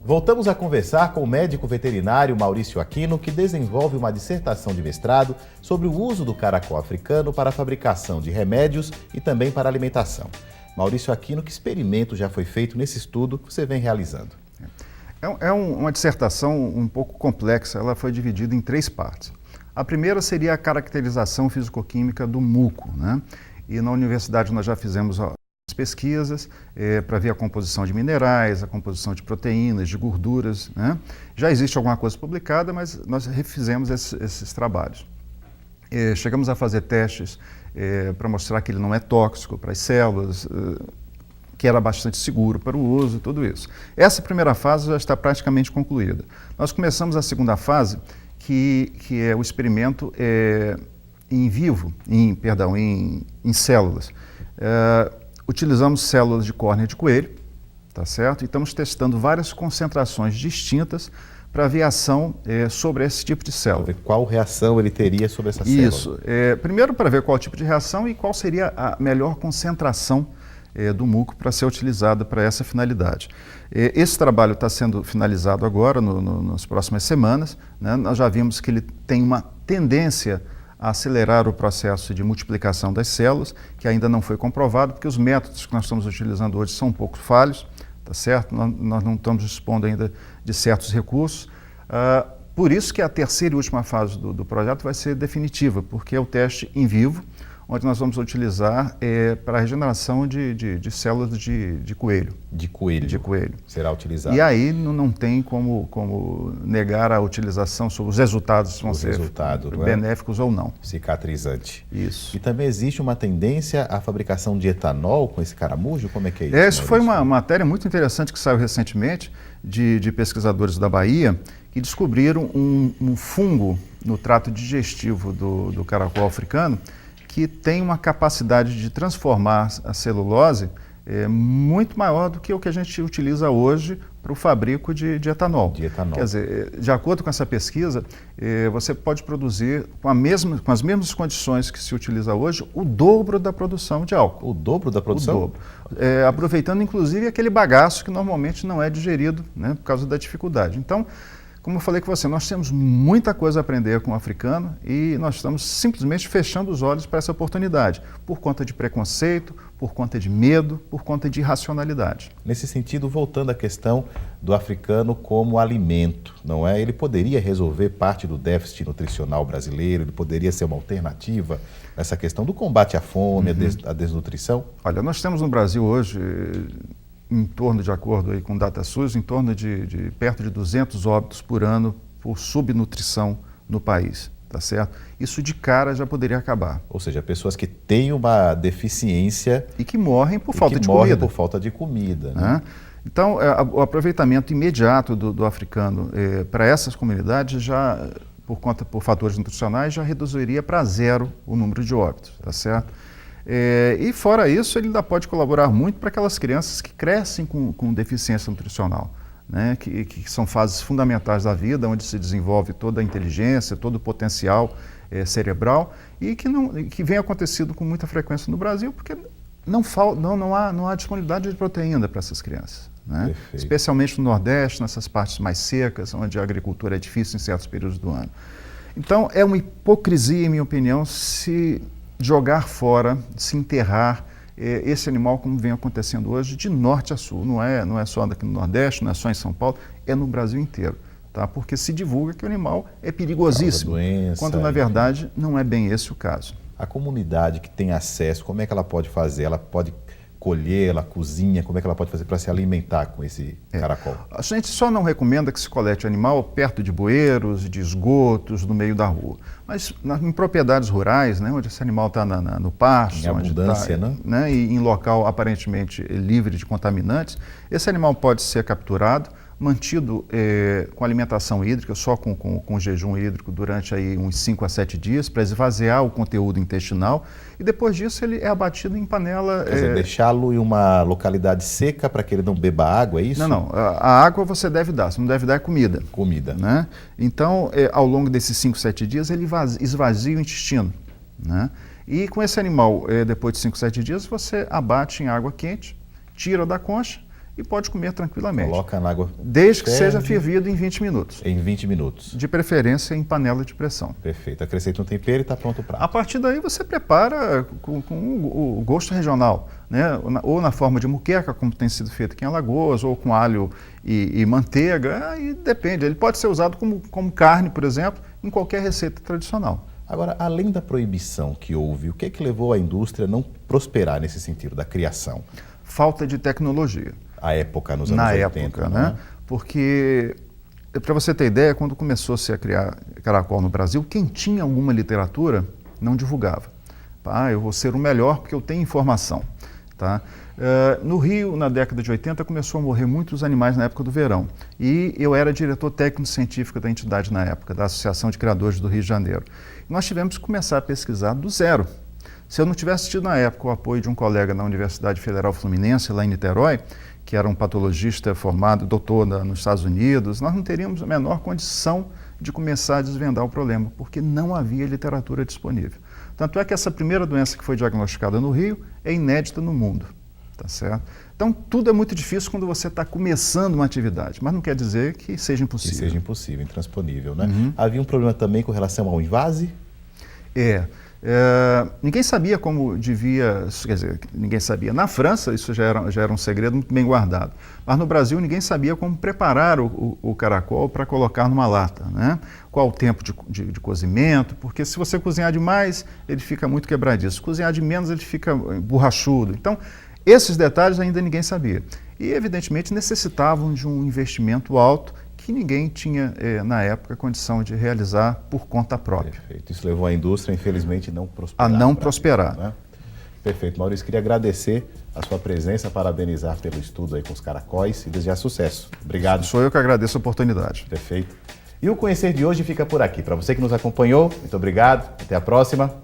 Voltamos a conversar com o médico veterinário Maurício Aquino, que desenvolve uma dissertação de mestrado sobre o uso do caracol africano para a fabricação de remédios e também para alimentação. Maurício Aquino, que experimento já foi feito nesse estudo que você vem realizando? Uma dissertação um pouco complexa, ela foi dividida em 3 partes. A primeira seria a caracterização fisicoquímica do muco, né? E na universidade nós já fizemos pesquisas para ver a composição de minerais, a composição de proteínas, de gorduras, né? Já existe alguma coisa publicada, mas nós refizemos esses trabalhos. Chegamos a fazer testes para mostrar que ele não é tóxico para as células, que era bastante seguro para o uso, tudo isso. Essa primeira fase já está praticamente concluída. Nós começamos a segunda fase, que é o experimento em vivo, em células. Utilizamos células de córnea de coelho, tá certo? E estamos testando várias concentrações distintas para ver a ação sobre esse tipo de célula. Ver qual reação ele teria sobre essa célula. Isso. Primeiro para ver qual tipo de reação e qual seria a melhor concentração do muco para ser utilizada para essa finalidade. Esse trabalho está sendo finalizado agora, nas próximas semanas, né? Nós já vimos que ele tem uma tendência a acelerar o processo de multiplicação das células, que ainda não foi comprovado, porque os métodos que nós estamos utilizando hoje são um pouco falhos, tá certo? Nós não estamos dispondo ainda de certos recursos. Por isso que a terceira e última fase do projeto vai ser definitiva, porque é o teste em vivo, onde nós vamos utilizar para a regeneração de células de coelho. De coelho. De coelho. Será utilizado. E aí não tem como negar a utilização sobre os resultados, vão ser benéficos ou não. Cicatrizante. Isso. E também existe uma tendência à fabricação de etanol com esse caramujo? Como é que é isso? Isso foi uma matéria muito interessante que saiu recentemente de pesquisadores da Bahia, que descobriram um fungo no trato digestivo do caracol africano, que tem uma capacidade de transformar a celulose muito maior do que o que a gente utiliza hoje para o fabrico de etanol. De etanol. Quer dizer, de acordo com essa pesquisa, você pode produzir com as mesmas condições que se utiliza hoje, o dobro da produção de álcool. O dobro da produção? O dobro. Aproveitando, inclusive, aquele bagaço que normalmente não é digerido, né, por causa da dificuldade. Então, como eu falei com você, nós temos muita coisa a aprender com o africano e nós estamos simplesmente fechando os olhos para essa oportunidade, por conta de preconceito, por conta de medo, por conta de irracionalidade. Nesse sentido, voltando à questão do africano como alimento, não é? Ele poderia resolver parte do déficit nutricional brasileiro, ele poderia ser uma alternativa nessa questão do combate à fome, à desnutrição? Olha, nós temos no Brasil hoje, em torno, de acordo aí com o DataSUS, em torno de perto de 200 óbitos por ano por subnutrição no país, tá certo? Isso de cara já poderia acabar. Ou seja, pessoas que têm uma deficiência e que morrem por falta de comida. Por falta de comida, né? Então, o aproveitamento imediato do africano para essas comunidades já, por fatores nutricionais, já reduziria para 0 o número de óbitos, tá certo? E fora isso, ele ainda pode colaborar muito para aquelas crianças que crescem com deficiência nutricional, né? Que são fases fundamentais da vida, onde se desenvolve toda a inteligência, todo o potencial cerebral e que vem acontecendo com muita frequência no Brasil, porque não há disponibilidade de proteína para essas crianças, né? Especialmente no Nordeste, nessas partes mais secas, onde a agricultura é difícil em certos períodos do ano. Então, é uma hipocrisia, em minha opinião, se jogar fora, se enterrar esse animal, como vem acontecendo hoje, de norte a sul. Não é só aqui no Nordeste, não é só em São Paulo, é no Brasil inteiro. Tá? Porque se divulga que o animal é perigosíssimo, quando na verdade não é bem esse o caso. A comunidade que tem acesso, como é que ela pode fazer? Ela pode colher, ela cozinha, como é que ela pode fazer para se alimentar com esse caracol? A gente só não recomenda que se colete animal perto de bueiros, de esgotos, no meio da rua. Mas em propriedades rurais, né, onde esse animal está no pasto, em abundância, né, e em local aparentemente livre de contaminantes, esse animal pode ser capturado, mantido com alimentação hídrica, só com jejum hídrico durante aí uns 5 a 7 dias, para esvaziar o conteúdo intestinal, e depois disso ele é abatido em panela. Quer dizer, deixá-lo em uma localidade seca para que ele não beba água, é isso? Não. A água você deve dar, você não deve dar comida. Comida. Né? Então, ao longo desses 5, 7 dias, ele esvazia o intestino. Né? E com esse animal, depois de 5, 7 dias, você abate em água quente, tira da concha, e pode comer tranquilamente. Coloca na água. Desde que seja fervido em 20 minutos. Em 20 minutos. De preferência em panela de pressão. Perfeito. Acrescenta um tempero e está pronto o prato. A partir daí você prepara com o gosto regional, né? Ou na forma de muqueca, como tem sido feito aqui em Alagoas, ou com alho e manteiga, aí depende. Ele pode ser usado como carne, por exemplo, em qualquer receita tradicional. Agora, além da proibição que houve, o que é que levou a indústria a não prosperar nesse sentido, da criação? Falta de tecnologia. A época, nos anos 80, né? Porque, para você ter ideia, quando começou-se a criar caracol no Brasil, quem tinha alguma literatura não divulgava. Tá? Eu vou ser o melhor porque eu tenho informação. Tá? No Rio, na década de 80, começou a morrer muitos animais na época do verão. E eu era diretor técnico-científico da entidade na época, da Associação de Criadores do Rio de Janeiro. E nós tivemos que começar a pesquisar do zero. Se eu não tivesse tido na época o apoio de um colega na Universidade Federal Fluminense, lá em Niterói, que era um patologista formado, doutor nos Estados Unidos, nós não teríamos a menor condição de começar a desvendar o problema, porque não havia literatura disponível. Tanto é que essa primeira doença que foi diagnosticada no Rio é inédita no mundo, tá certo? Então, tudo é muito difícil quando você está começando uma atividade, mas não quer dizer que seja impossível. Que seja impossível, intransponível, né? Havia um problema também com relação ao invase? Ninguém sabia como devia, quer dizer, ninguém sabia. Na França, isso já era um segredo muito bem guardado. Mas no Brasil, ninguém sabia como preparar o caracol para colocar numa lata, né? Qual o tempo de cozimento, porque se você cozinhar demais, ele fica muito quebradiço. Se cozinhar de menos, ele fica borrachudo. Então, esses detalhes ainda ninguém sabia. E, evidentemente, necessitavam de um investimento alto que ninguém tinha, na época, condição de realizar por conta própria. Perfeito. Isso levou a indústria, infelizmente, a não prosperar. A não prosperar. Né? Perfeito. Maurício, queria agradecer a sua presença, parabenizar pelo estudo aí com os caracóis e desejar sucesso. Obrigado. Sou eu que agradeço a oportunidade. Perfeito. E o Conhecer de hoje fica por aqui. Para você que nos acompanhou, muito obrigado. Até a próxima.